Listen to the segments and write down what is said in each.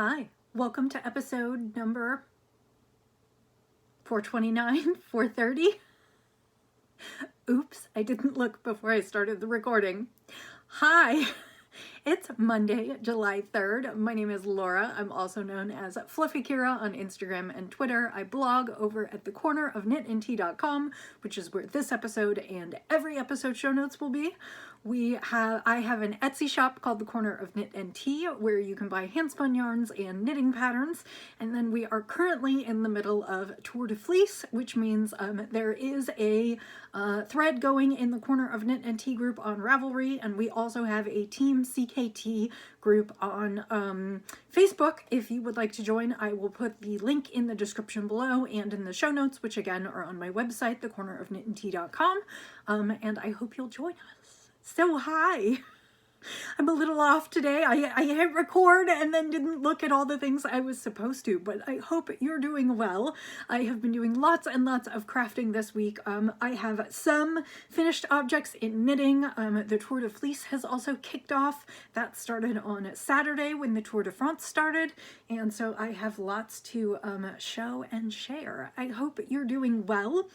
Hi, welcome to episode number 429, 430. Oops, I didn't look before I started the recording. Hi, it's Monday, July 3rd. My name is Laura. I'm also known as Fluffy Kira on Instagram and Twitter. I blog over at thecornerofknitandtea.com, which is where this episode and every episode show notes will be. I have an Etsy shop called The Corner of Knit and Tea, where you can buy handspun yarns and knitting patterns. And then we are currently in the middle of Tour de Fleece, which means there is a thread going in the Corner of Knit and Tea group on Ravelry, and we also have a Team CKT group on Facebook. If you would like to join, I will put the link in the description below and in the show notes, which again are on my website, thecornerofknitandtea.com, and I hope you'll join us. So hi, I'm a little off today. I hit record and then didn't look at all the things I was supposed to, but I hope you're doing well. I have been doing lots and lots of crafting this week. I have some finished objects in knitting. The Tour de Fleece has also kicked off. That started on Saturday when the Tour de France started, and so I have lots to show and share. I hope you're doing well.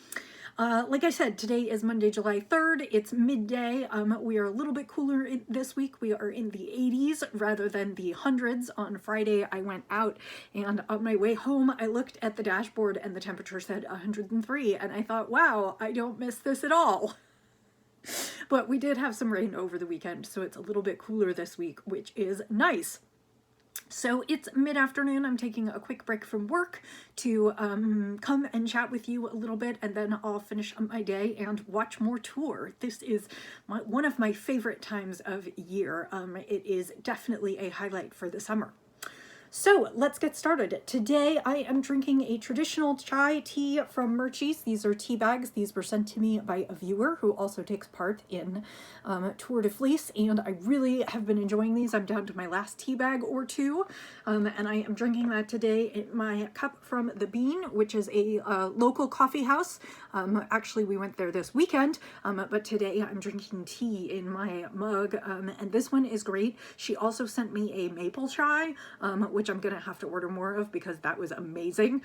Like I said, today is Monday, July 3rd. It's midday. We are a little bit cooler this week. We are in the 80s rather than the hundreds. On Friday, I went out and on my way home, I looked at the dashboard and the temperature said 103. And I thought, wow, I don't miss this at all. But we did have some rain over the weekend, so it's a little bit cooler this week, which is nice. So it's mid-afternoon. I'm taking a quick break from work to come and chat with you a little bit, and then I'll finish up my day and watch more tour. This is one of my favorite times of year. It is definitely a highlight for the summer. So let's get started. Today I am drinking a traditional chai tea from Murchie's. These are tea bags. These were sent to me by a viewer who also takes part in Tour de Fleece, and I really have been enjoying these. I'm down to my last tea bag or two, and I am drinking that today in my cup from The Bean, which is a local coffee house. Actually, we went there this weekend, but today I'm drinking tea in my mug, and this one is great. She also sent me a maple chai, which I'm gonna have to order more of because that was amazing.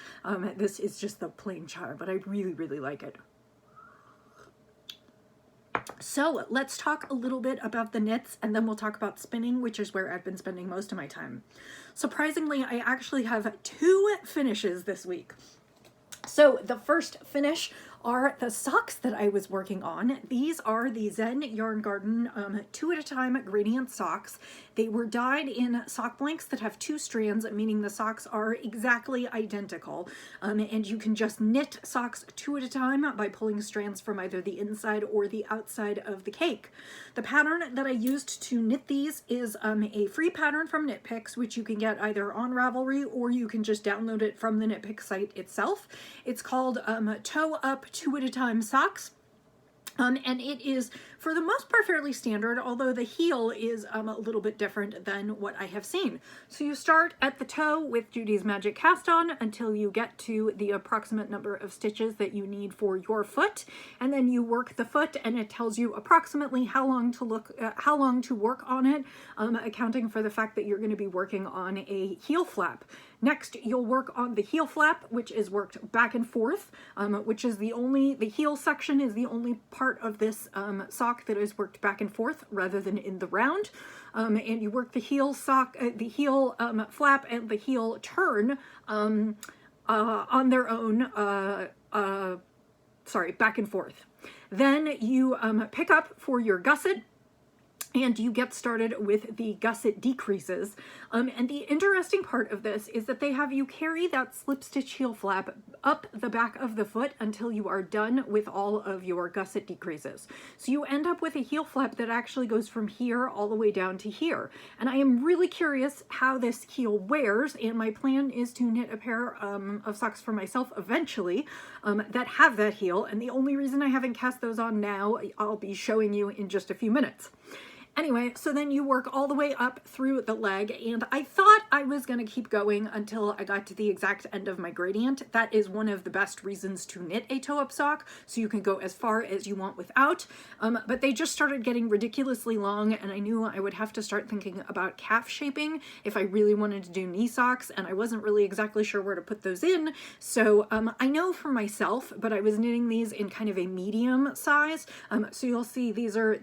This is just the plain chai, but I really, really like it. So let's talk a little bit about the knits, and then we'll talk about spinning, which is where I've been spending most of my time. Surprisingly, I actually have 2 finishes this week. So the first finish are the socks that I was working on. These are the Zen Yarn Garden 2 at a time gradient socks. They were dyed in sock blanks that have 2 strands, meaning the socks are exactly identical. And you can just knit socks 2 at a time by pulling strands from either the inside or the outside of the cake. The pattern that I used to knit these is a free pattern from Knit Picks, which you can get either on Ravelry or you can just download it from the Knit Picks site itself. It's called Toe Up 2 at a time socks. And it is, for the most part, fairly standard, although the heel is a little bit different than what I have seen. So you start at the toe with Judy's Magic Cast On until you get to the approximate number of stitches that you need for your foot, and then you work the foot, and it tells you approximately how long to work on it, accounting for the fact that you're going to be working on a heel flap. Next, you'll work on the heel flap, which is worked back and forth, which is the heel section is the only part of this sock that is worked back and forth rather than in the round. And you work the heel sock, the heel flap and the heel turn on their own, back and forth. Then you pick up for your gusset, and you get started with the gusset decreases. And the interesting part of this is that they have you carry that slip stitch heel flap up the back of the foot until you are done with all of your gusset decreases. So you end up with a heel flap that actually goes from here all the way down to here. And I am really curious how this heel wears, and my plan is to knit a pair of socks for myself eventually that have that heel. And the only reason I haven't cast those on now, I'll be showing you in just a few minutes. Anyway, so then you work all the way up through the leg, and I thought I was going to keep going until I got to the exact end of my gradient. That is one of the best reasons to knit a toe-up sock, so you can go as far as you want without, but they just started getting ridiculously long, and I knew I would have to start thinking about calf shaping if I really wanted to do knee socks, and I wasn't really exactly sure where to put those in. So I know for myself, but I was knitting these in kind of a medium size, so you'll see these are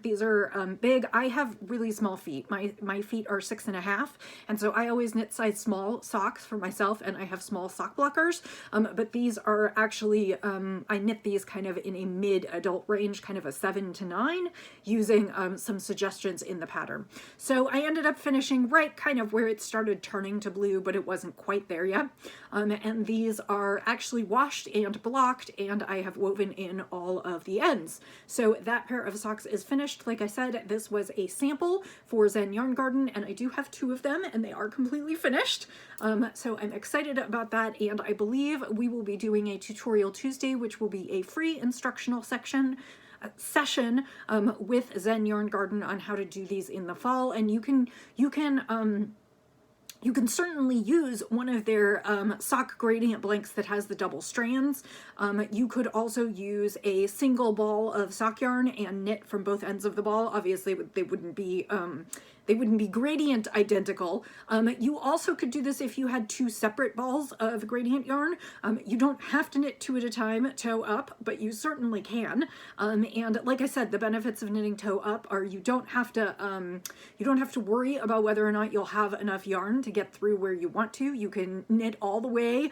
big. I have really small feet. My feet are 6.5, and so I always knit size small socks for myself, and I have small sock blockers, but these are actually I knit these kind of in a mid-adult range, kind of a 7 to 9, using some suggestions in the pattern. So I ended up finishing right kind of where it started turning to blue, but it wasn't quite there yet, and these are actually washed and blocked, and I have woven in all of the ends. So that pair of socks is finished. Like I said, this was a sample for Zen Yarn Garden, and I do have 2 of them, and they are completely finished. So I'm excited about that, and I believe we will be doing a Tutorial Tuesday, which will be a free instructional session with Zen Yarn Garden on how to do these in the fall, and you can certainly use one of their sock gradient blanks that has the double strands. You could also use a single ball of sock yarn and knit from both ends of the ball. Obviously, they wouldn't be gradient identical. You also could do this if you had 2 separate balls of gradient yarn. You don't have to knit 2 at a time, toe up, but you certainly can. And like I said, the benefits of knitting toe up are you don't have to worry about whether or not you'll have enough yarn to get through where you want to. You can knit all the way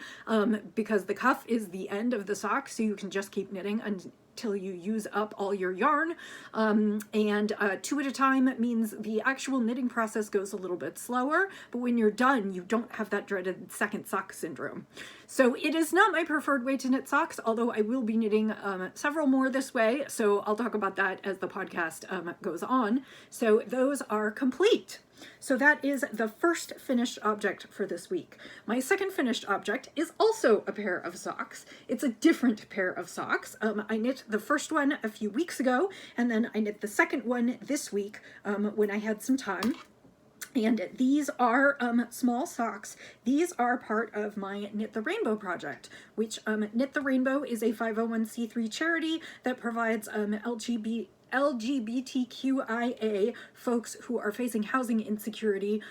because the cuff is the end of the sock, so you can just keep knitting until you use up all your yarn, and 2 at a time means the actual knitting process goes a little bit slower, but when you're done, you don't have that dreaded second sock syndrome. So it is not my preferred way to knit socks, although I will be knitting several more this way, so I'll talk about that as the podcast goes on. So those are complete. So that is the first finished object for this week. My second finished object is also a pair of socks. It's a different pair of socks. I knit the first one a few weeks ago, and then I knit the second one this week when I had some time. And these are small socks. These are part of my Knit the Rainbow project, which Knit the Rainbow is a 501c3 charity that provides LGBTQIA folks who are facing housing insecurity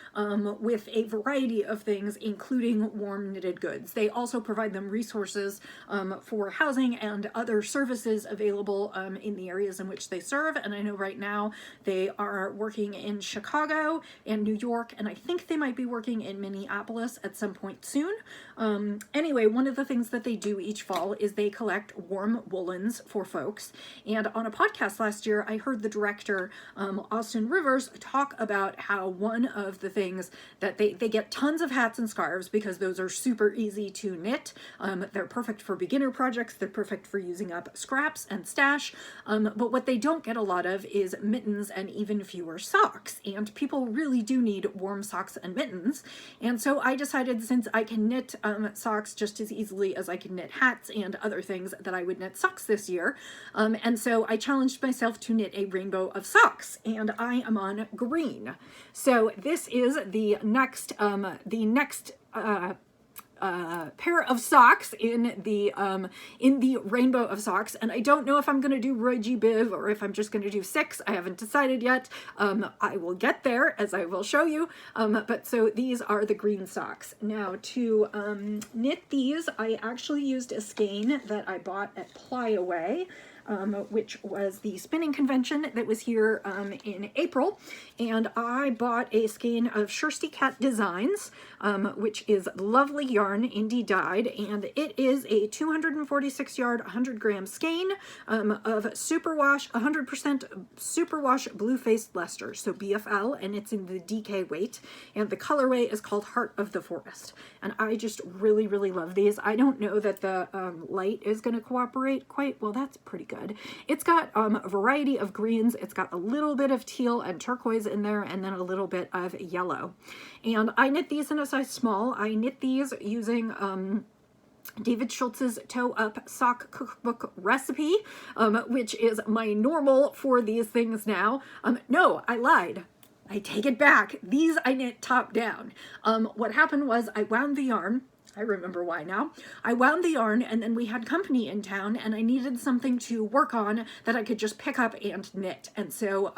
with a variety of things, including warm knitted goods. They also provide them resources for housing and other services available in the areas in which they serve. And I know right now they are working in Chicago and New York, and I think they might be working in Minneapolis at some point soon. Anyway, one of the things that they do each fall is they collect warm woolens for folks. And on a podcast last year, I heard the director, Austin Rivers, talk about how one of the things that they get tons of hats and scarves because those are super easy to knit. They're perfect for beginner projects. They're perfect for using up scraps and stash. But what they don't get a lot of is mittens and even fewer socks. And people really do need warm socks and mittens. And so I decided, since I can knit socks just as easily as I can knit hats and other things, that I would knit socks this year. And so I challenged myself to knit a rainbow of socks, and I am on green. So this is the next pair of socks in the rainbow of socks, and I don't know if I'm going to do Roy G. Biv or if I'm just going to do 6. I haven't decided yet. I will get there, as I will show you. But so these are the green socks. Now to knit these, I actually used a skein that I bought at Plyaway, which was the spinning convention that was here in April, and I bought a skein of Shirsty Cat Designs, which is lovely yarn, indie dyed, and it is a 246 yard, 100 gram skein of superwash, 100% superwash blue faced Leicester, so BFL, and it's in the DK weight, and the colorway is called Heart of the Forest, and I just really, really love these. I don't know that the light is going to cooperate quite well. That's pretty good. It's got a variety of greens. It's got a little bit of teal and turquoise in there, and then a little bit of yellow. And I knit these in a size small. I knit these using David Schultz's Toe Up Sock Cookbook Recipe, which is my normal for these things now. No, I lied. I take it back. These I knit top down. What happened was I wound the yarn. I remember why now. I wound the yarn, and then we had company in town, and I needed something to work on that I could just pick up and knit. And so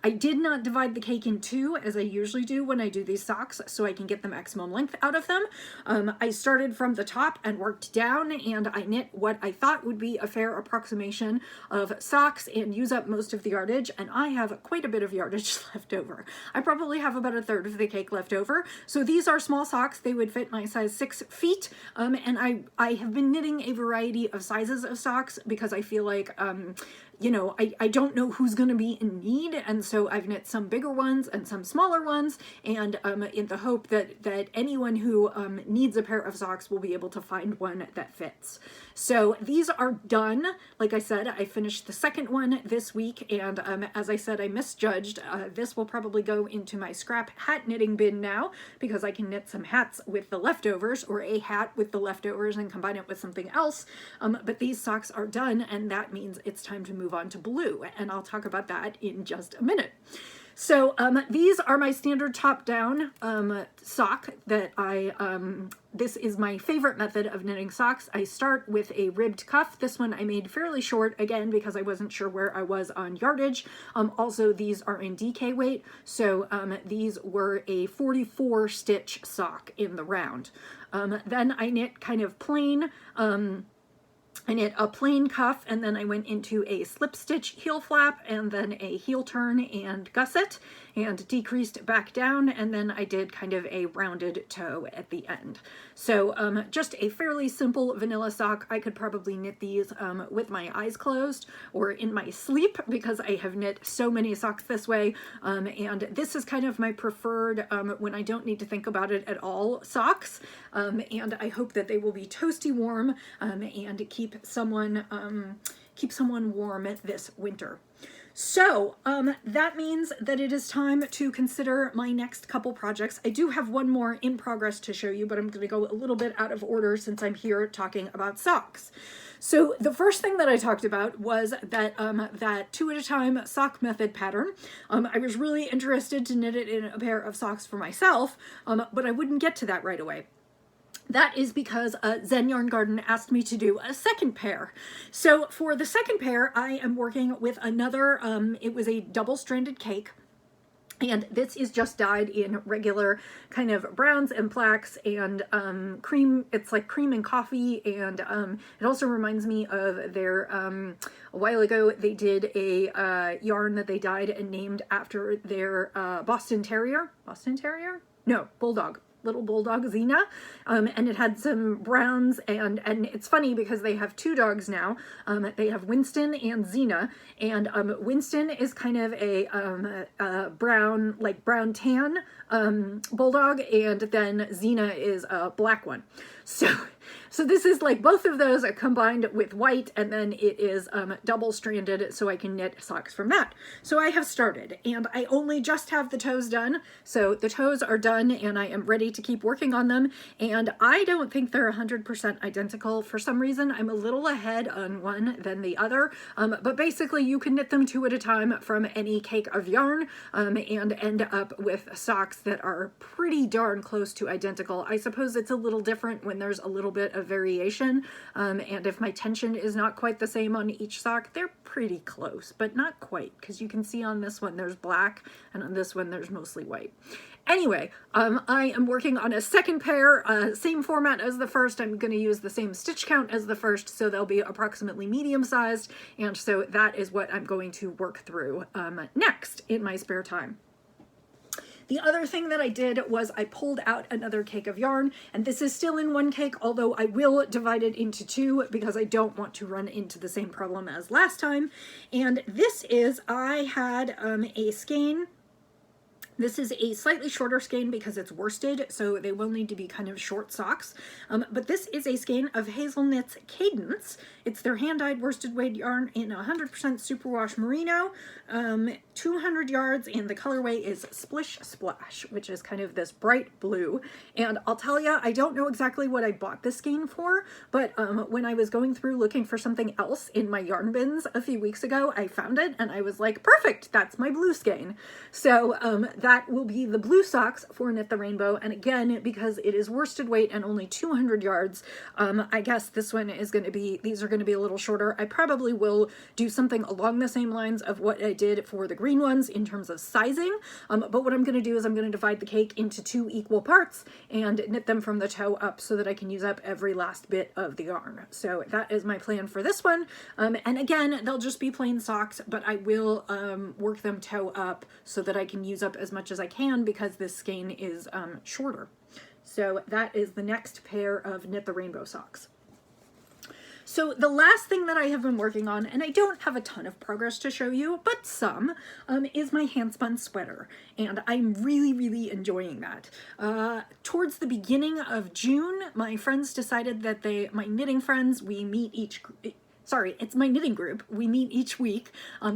I did not divide the cake in two, as I usually do when I do these socks, so I can get the maximum length out of them. I started from the top and worked down, and I knit what I thought would be a fair approximation of socks and use up most of the yardage, and I have quite a bit of yardage left over. I probably have about a third of the cake left over. So these are small socks. They would fit my size 6 feet, and I have been knitting a variety of sizes of socks because I feel like you know, I don't know who's going to be in need, and so I've knit some bigger ones and some smaller ones, and in the hope that anyone who needs a pair of socks will be able to find one that fits. So these are done. Like I said, I finished the second one this week, and as I said, I misjudged. This will probably go into my scrap hat knitting bin now, because I can knit some hats with the leftovers, or a hat with the leftovers and combine it with something else. But these socks are done, and that means it's time to move on to blue, and I'll talk about that in just a minute. So these are my standard top-down sock that this is my favorite method of knitting socks. I start with a ribbed cuff. This one I made fairly short, again, because I wasn't sure where I was on yardage. Also, these are in DK weight, so these were a 44 stitch sock in the round. Then I knit kind of plain, I knit a plain cuff, and then I went into a slip stitch heel flap, and then a heel turn and gusset, and decreased back down, and then I did kind of a rounded toe at the end. So just a fairly simple vanilla sock. I could probably knit these with my eyes closed or in my sleep, because I have knit so many socks this way, and this is kind of my preferred when I don't need to think about it at all socks, and I hope that they will be toasty warm and keep someone warm this winter. So that means that it is time to consider my next couple projects. I do have one more in progress to show you, but I'm going to go a little bit out of order since I'm here talking about socks. So the first thing that I talked about was that that 2 at a time sock method pattern. I was really interested to knit it in a pair of socks for myself, but I wouldn't get to that right away. That is because Zen Yarn Garden asked me to do a second pair. So for the second pair, I am working with another, it was a double-stranded cake. And this is just dyed in regular kind of browns and blacks and cream. It's like cream and coffee. And it also reminds me of their, a while ago, they did a yarn that they dyed and named after their Boston Terrier. Boston Terrier? No, Bulldog. Little bulldog Xena, and it had some browns, and it's funny because they have 2 dogs now. They have Winston and Xena, and Winston is kind of a brown, like brown tan bulldog, and then Xena is a black one. So this is like both of those are combined with white, and then it is double stranded, so I can knit socks from that. So I have started, and I only just have the toes done. So the toes are done, and I am ready to keep working on them. And I don't think they're 100% identical. For some reason, I'm a little ahead on one than the other. But basically, you can knit them 2 at a time from any cake of yarn, and end up with socks that are pretty darn close to identical. I suppose it's a little different when there's a little bit of variation, and if my tension is not quite the same on each sock, they're pretty close, but not quite, because you can see on this one there's black, and on this one there's mostly white. Anyway, I am working on a second pair, same format as the first. I'm going to use the same stitch count as the first, so they'll be approximately medium-sized, and so that is what I'm going to work through next in my spare time. The other thing that I did was I pulled out another cake of yarn, and this is still in one cake, although I will divide it into 2 because I don't want to run into the same problem as last time. And this is, I had a skein This is a slightly shorter skein because it's worsted, so they will need to be kind of short socks. But this is a skein of Hazelnut's Cadence. It's their hand-dyed worsted weight yarn in 100% superwash merino, 200 yards, and the colorway is Splish Splash, which is kind of this bright blue. And I'll tell you, I don't know exactly what I bought this skein for, but when I was going through looking for something else in my yarn bins a few weeks ago, I found it, and I was like, perfect, that's my blue skein. So that will be the blue socks for Knit the Rainbow. And again, because it is worsted weight and only 200 yards, I guess this one is going to be, these are going to be a little shorter. I probably will do something along the same lines of what I did for the green ones in terms of sizing. But what I'm going to do is I'm going to divide the cake into 2 equal parts and knit them from the toe up so that I can use up every last bit of the yarn. So that is my plan for this one. And again, they'll just be plain socks, but I will work them toe up so that I can use up as much as I can because this skein is shorter. So that is the next pair of Knit the Rainbow socks. So the last thing that I have been working on, and I don't have a ton of progress to show you, but some, is my handspun sweater. And I'm really, really enjoying that. Towards the beginning of June, my friends decided that my knitting friends, we meet it's my knitting group. We meet each week.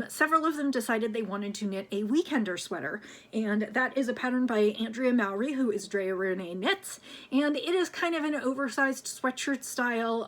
Several of them decided they wanted to knit a weekender sweater, and that is a pattern by Andrea Mowry, who is Drea Renee Knits, and it is kind of an oversized sweatshirt style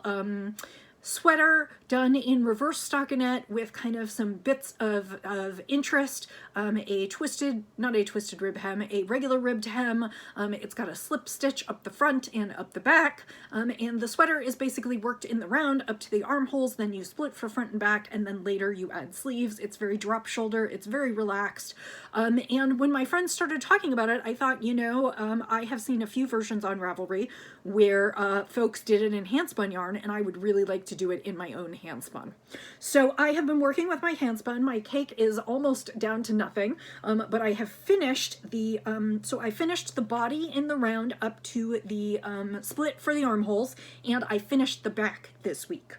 sweater done in reverse stockinette with kind of some bits of interest, a twisted, not a twisted rib hem, a regular ribbed hem. It's got a slip stitch up the front and up the back, and the sweater is basically worked in the round up to the armholes, then you split for front and back, and then later you add sleeves. It's very drop shoulder, it's very relaxed, and when my friends started talking about it, I thought, you know, I have seen a few versions on Ravelry where folks did it in handspun yarn, and I would really like to do it in my own handspun. So I have been working with my handspun. My cake is almost down to nothing, but I have finished the, so I finished the body in the round up to the split for the armholes, and I finished the back this week.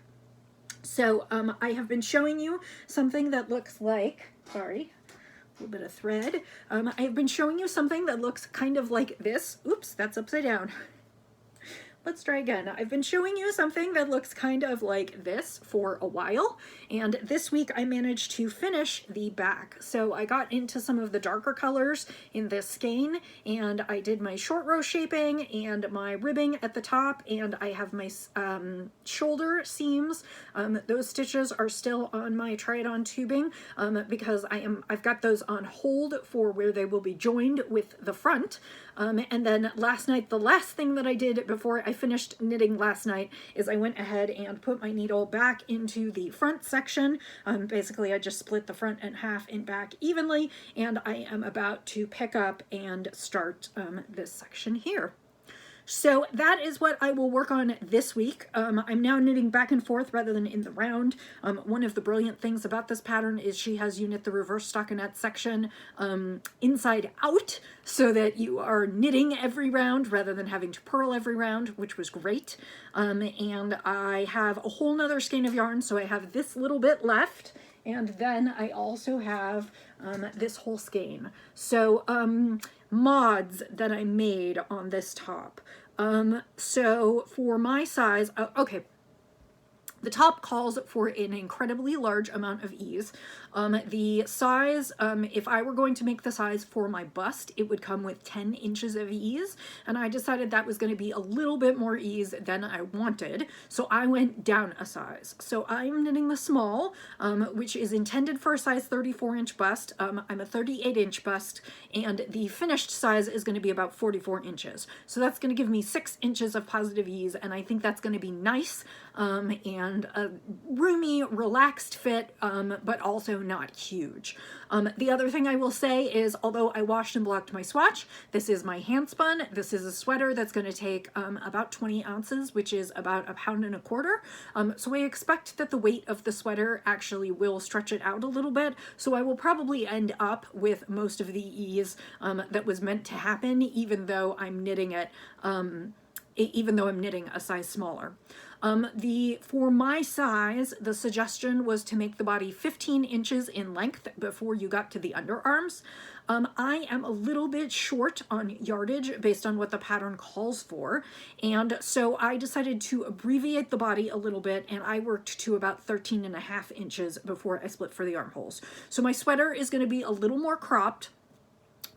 So I have been showing you something that looks like, sorry, a little bit of thread. I have been showing you something that looks kind of like this. Oops, that's upside down. Let's try again. I've been showing you something that looks kind of like this for a while, and this week I managed to finish the back. So I got into some of the darker colors in this skein, and I did my short row shaping and my ribbing at the top, and I have my shoulder seams. Those stitches are still on my try-it-on tubing because I've got those on hold for where they will be joined with the front. And then last night, the last thing that I did before I finished knitting last night is I went ahead and put my needle back into the front section. Basically, I just split the front in half and back evenly, and I am about to pick up and start this section here. So that is what I will work on this week. I'm now knitting back and forth rather than in the round. One of the brilliant things about this pattern is she has you knit the reverse stockinette section inside out so that you are knitting every round rather than having to purl every round, which was great. And I have a whole nother skein of yarn, so I have this little bit left. And then I also have this whole skein. So mods that I made on this top. So for my size, okay, the top calls for an incredibly large amount of ease. The size, if I were going to make the size for my bust, it would come with 10 inches of ease, and I decided that was going to be a little bit more ease than I wanted, so I went down a size. So I'm knitting the small, which is intended for a size 34-inch bust. I'm a 38-inch bust, and the finished size is going to be about 44 inches. So that's going to give me 6 inches of positive ease, and I think that's going to be nice and a roomy, relaxed fit, but also not huge. The other thing I will say is, although I washed and blocked my swatch, this is my handspun. This is a sweater that's going to take about 20 ounces, which is about 1.25 pounds. So I expect that the weight of the sweater actually will stretch it out a little bit. So I will probably end up with most of the ease that was meant to happen, even though I'm knitting it even though I'm knitting a size smaller. For my size, the suggestion was to make the body 15 inches in length before you got to the underarms. I am a little bit short on yardage based on what the pattern calls for, and so I decided to abbreviate the body a little bit, and I worked to about 13.5 inches before I split for the armholes. So my sweater is going to be a little more cropped,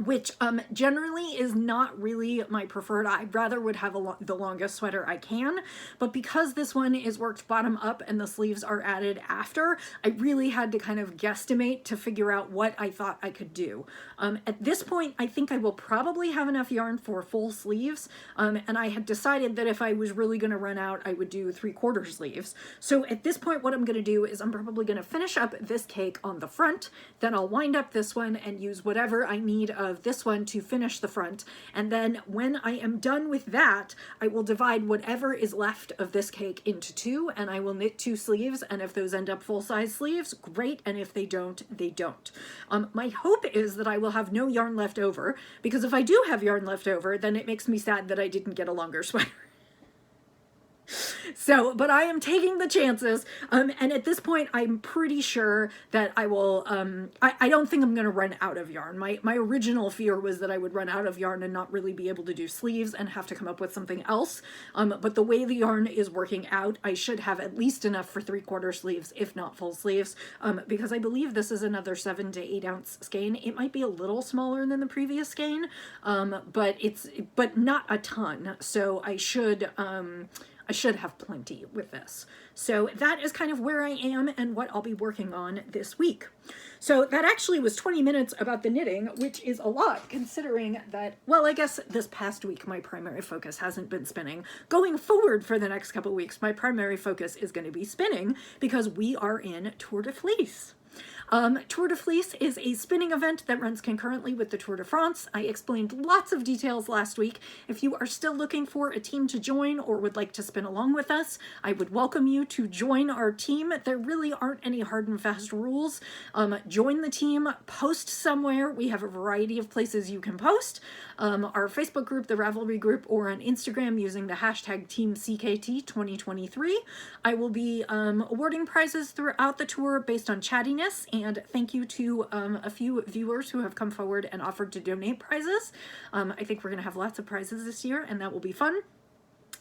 which generally is not really my preferred. I rather would have the longest sweater I can, but because this one is worked bottom up and the sleeves are added after, I really had to kind of guesstimate to figure out what I thought I could do. At this point, I think I will probably have enough yarn for full sleeves, and I had decided that if I was really going to run out, I would do 3/4 sleeves. So at this point, what I'm going to do is I'm probably going to finish up this cake on the front, then I'll wind up this one and use whatever I need of this one to finish the front, and then when I am done with that, I will divide whatever is left of this cake into two, and I will knit 2 sleeves, and if those end up full-size sleeves, great, and if they don't, they don't. My hope is that I will have no yarn left over, because if I do have yarn left over, then it makes me sad that I didn't get a longer sweater. So, but I am taking the chances, and at this point, I'm pretty sure that I will, I don't think I'm going to run out of yarn. My original fear was that I would run out of yarn and not really be able to do sleeves and have to come up with something else, but the way the yarn is working out, I should have at least enough for 3/4 sleeves, if not full sleeves, because I believe this is another 7 to 8 ounce skein. It might be a little smaller than the previous skein, but not a ton, so I should have plenty with this. So that is kind of where I am and what I'll be working on this week. So that actually was 20 minutes about the knitting, which is a lot considering that, well, I guess this past week my primary focus hasn't been spinning. Going forward for the next couple weeks, my primary focus is going to be spinning because we are in Tour de Fleece. Tour de Fleece is a spinning event that runs concurrently with the Tour de France. I explained lots of details last week. If you are still looking for a team to join or would like to spin along with us, I would welcome you to join our team. There really aren't any hard and fast rules. Join the team, post somewhere. We have a variety of places you can post. Our Facebook group, the Ravelry group, or on Instagram using the hashtag TeamCKT2023. I will be awarding prizes throughout the tour based on chattiness, and thank you to a few viewers who have come forward and offered to donate prizes. I think we're going to have lots of prizes this year, and that will be fun.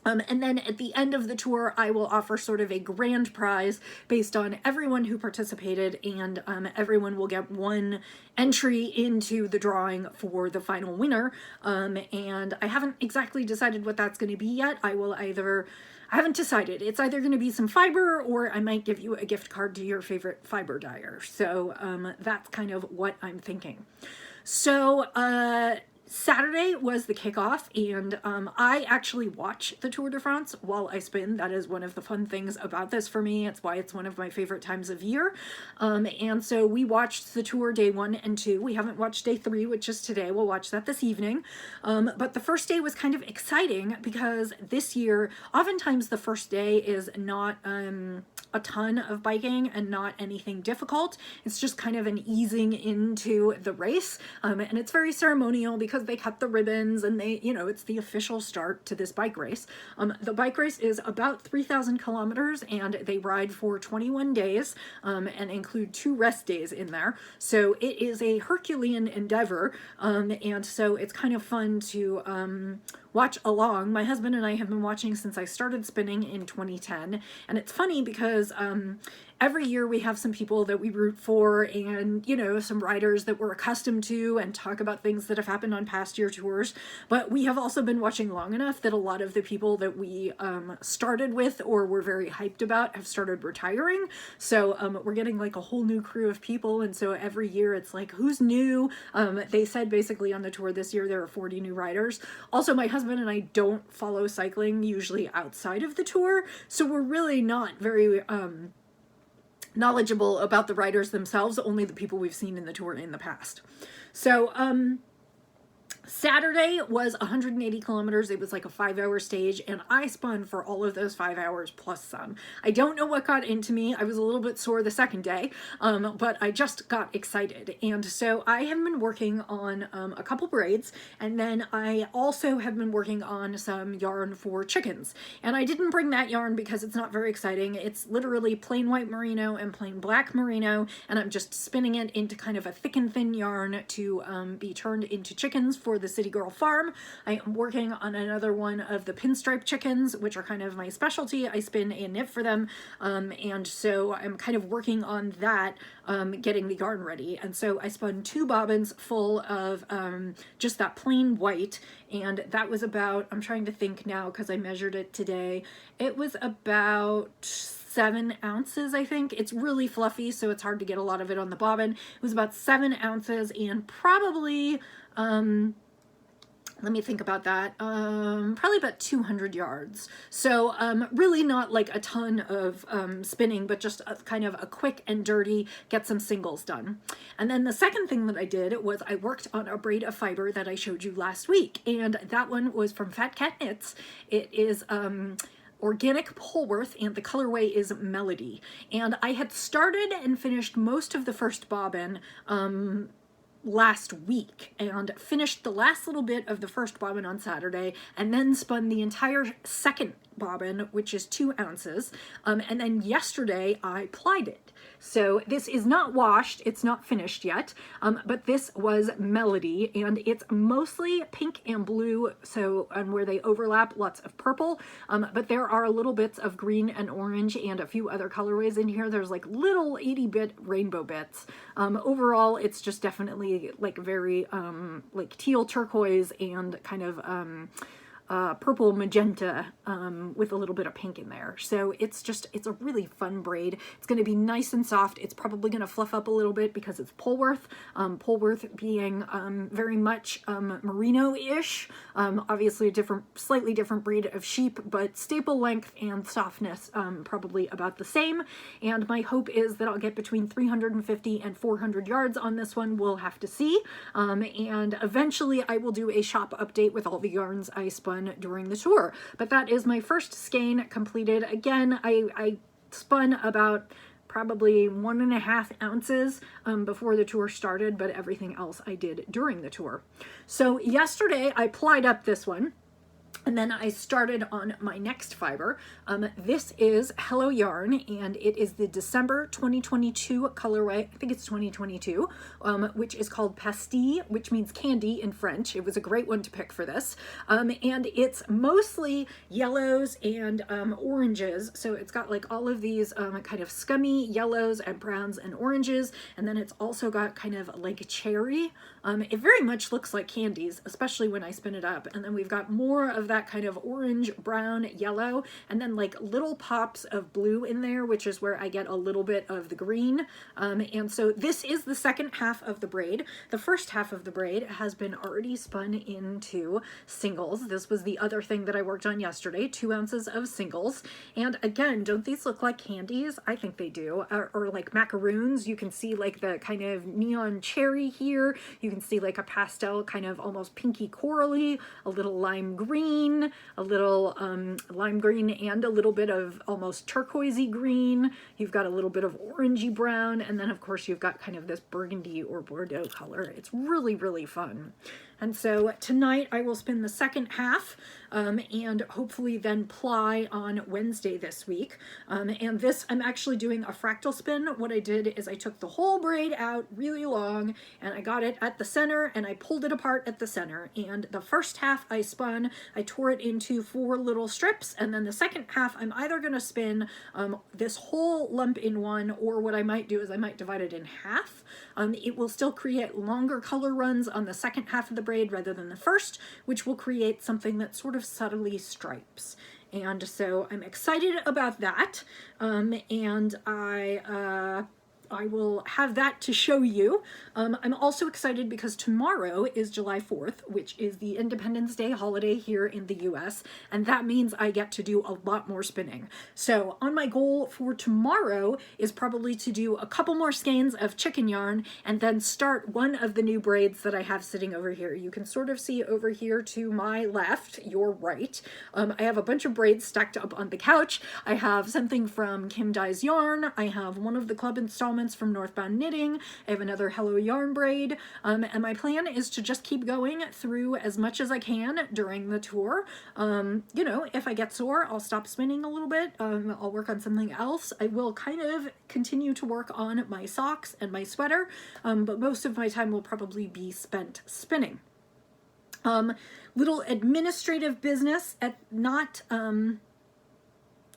And then at the end of the tour, I will offer sort of a grand prize based on everyone who participated, and everyone will get one entry into the drawing for the final winner. And I haven't exactly decided what that's going to be yet. I haven't decided. It's either going to be some fiber, or I might give you a gift card to your favorite fiber dyer. So that's kind of what I'm thinking. So Saturday was the kickoff, and I actually watch the Tour de France while I spin. That is one of the fun things about this for me. It's why it's one of my favorite times of year. And so we watched the tour day 1 and 2. We haven't watched day 3, which is today. We'll watch that this evening. But the first day was kind of exciting because this year, oftentimes the first day is not a ton of biking and not anything difficult. It's just kind of an easing into the race, and it's very ceremonial because they cut the ribbons and they, it's the official start to this bike race. The bike race is about 3,000 kilometers, and they ride for 21 days and include 2 rest days in there. So it is a Herculean endeavor, and so it's kind of fun to watch along. My husband and I have been watching since I started spinning in 2010, and it's funny because every year we have some people that we root for, and some riders that we're accustomed to, and talk about things that have happened on past year tours. But we have also been watching long enough that a lot of the people that we started with or were very hyped about have started retiring. So we're getting like a whole new crew of people, and so every year it's like, who's new? They said basically on the tour this year there are 40 new riders. Also, my husband and I don't follow cycling usually outside of the tour, so we're really not very knowledgeable about the riders themselves, only the people we've seen in the tour in the past. So Saturday was 180 kilometers. It was like a 5-hour stage, and I spun for all of those 5 hours plus some. I don't know what got into me. I was a little bit sore the second day, but I just got excited. And so I have been working on a couple braids, and then I also have been working on some yarn for chickens. And I didn't bring that yarn because it's not very exciting. It's literally plain white merino and plain black merino, and I'm just spinning it into kind of a thick and thin yarn to be turned into chickens for the City Girl farm. I am working on another one of the pinstripe chickens, which are kind of my specialty. I spin and knit for them, and so I'm kind of working on that, getting the yarn ready. And so I spun 2 bobbins full of just that plain white, and that was about, I'm trying to think now because I measured it today, it was about 7 ounces, I think. It's really fluffy, so it's hard to get a lot of it on the bobbin. It was about 7 ounces and probably, let me think about that, probably about 200 yards. So really not like a ton of spinning, but just kind of a quick and dirty, get some singles done. And then the second thing that I did was I worked on a braid of fiber that I showed you last week, and that one was from Fat Cat Knits. It is organic Polworth, and the colorway is Melody. And I had started and finished most of the first bobbin last week and finished the last little bit of the first bobbin on Saturday, and then spun the entire second bobbin, which is 2 ounces, and then yesterday I plied it. So this is not washed, it's not finished yet, but this was Melody, and it's mostly pink and blue, so, and where they overlap, lots of purple, but there are little bits of green and orange and a few other colorways in here. There's like little 80-bit rainbow bits. Overall, it's just definitely like very like teal turquoise and kind of purple magenta with a little bit of pink in there. So it's a really fun braid. It's going to be nice and soft. It's probably going to fluff up a little bit because it's Polworth. Polworth being very much merino-ish. Obviously a slightly different breed of sheep, but staple length and softness probably about the same. And my hope is that I'll get between 350 and 400 yards on this one. We'll have to see. And eventually I will do a shop update with all the yarns I spun during the tour. But that is my first skein completed. Again, I spun about probably 1.5 ounces before the tour started, but everything else I did during the tour. So yesterday I plied up this one, and then I started on my next fiber. This is Hello Yarn, and it is the December 2022 colorway. I think it's 2022, which is called Pastille, which means candy in French. It was a great one to pick for this. And it's mostly yellows and oranges. So it's got like all of these kind of scummy yellows and browns and oranges. And then it's also got kind of like a cherry. It very much looks like candies, especially when I spin it up. And then we've got more of that kind of orange, brown, yellow, and then like little pops of blue in there, which is where I get a little bit of the green. And so this is the second half of the braid. The first half of the braid has been already spun into singles. This was the other thing that I worked on yesterday, 2 ounces of singles. And again, don't these look like candies? I think they do. Or like macaroons. You can see like the kind of neon cherry here. You can see like a pastel kind of almost pinky corally, a little lime green, a little lime green and a little bit of almost turquoisey green. You've got a little bit of orangey brown, and then of course you've got kind of this burgundy or Bordeaux color. It's really, really fun. And so tonight I will spin the second half and hopefully then ply on Wednesday this week. And this, I'm actually doing a fractal spin. What I did is I took the whole braid out really long and I got it at the center and I pulled it apart at the center. And the first half I spun, I tore it into 4 little strips. And then the second half, I'm either going to spin this whole lump in one, or what I might do is I might divide it in half. It will still create longer color runs on the second half of the braid rather than the first, which will create something that sort of subtly stripes. And so I'm excited about that. And I I will have that to show you. I'm also excited because tomorrow is July 4th, which is the Independence Day holiday here in the US, and that means I get to do a lot more spinning. So on my goal for tomorrow is probably to do a couple more skeins of chicken yarn and then start one of the new braids that I have sitting over here. You can sort of see over here to my left, your right. I have a bunch of braids stacked up on the couch. I have something from Kim Dye's Yarn. I have one of the club installments from Northbound Knitting. I have another Hello Yarn braid. And my plan is to just keep going through as much as I can during the tour. You know, if I get sore, I'll stop spinning a little bit. I'll work on something else. I will kind of continue to work on my socks and my sweater, but most of my time will probably be spent spinning. Little administrative business at not,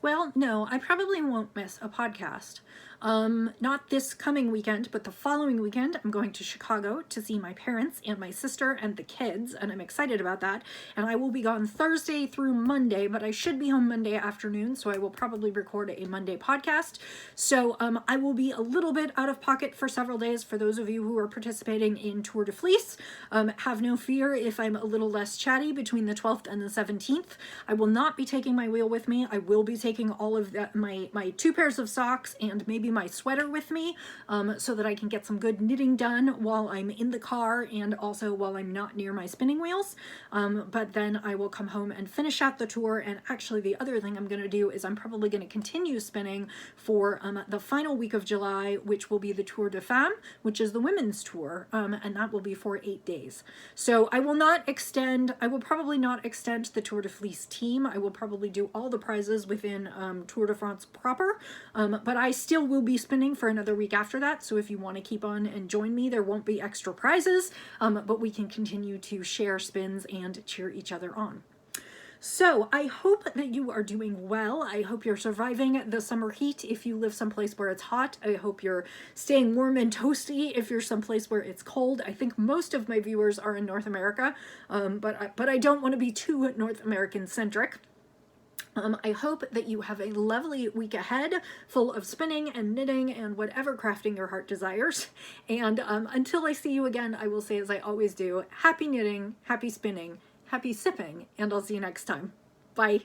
well, no, I probably won't miss a podcast. Not this coming weekend, but the following weekend, I'm going to Chicago to see my parents and my sister and the kids, and I'm excited about that. And I will be gone Thursday through Monday, but I should be home Monday afternoon, so I will probably record a Monday podcast. So I will be a little bit out of pocket for several days for those of you who are participating in Tour de Fleece. Have no fear if I'm a little less chatty between the 12th and the 17th. I will not be taking my wheel with me. I will be taking all of my 2 pairs of socks and maybe my sweater with me, so that I can get some good knitting done while I'm in the car and also while I'm not near my spinning wheels. But then I will come home and finish out the tour. And actually the other thing I'm going to do is I'm probably going to continue spinning for the final week of July, which will be the Tour de Femme, which is the women's tour, and that will be for 8 days. So I will probably not extend the Tour de Fleece team. I will probably do all the prizes within Tour de France proper, but I still will be spinning for another week after that. So if you want to keep on and join me, there won't be extra prizes, but we can continue to share spins and cheer each other on. So I hope that you are doing well. I hope you're surviving the summer heat if you live someplace where it's hot. I hope you're staying warm and toasty if you're someplace where it's cold. I think most of my viewers are in North America, but I don't want to be too North American centric. I hope that you have a lovely week ahead, full of spinning and knitting and whatever crafting your heart desires. And until I see you again, I will say, as I always do, happy knitting, happy spinning, happy sipping, and I'll see you next time. Bye.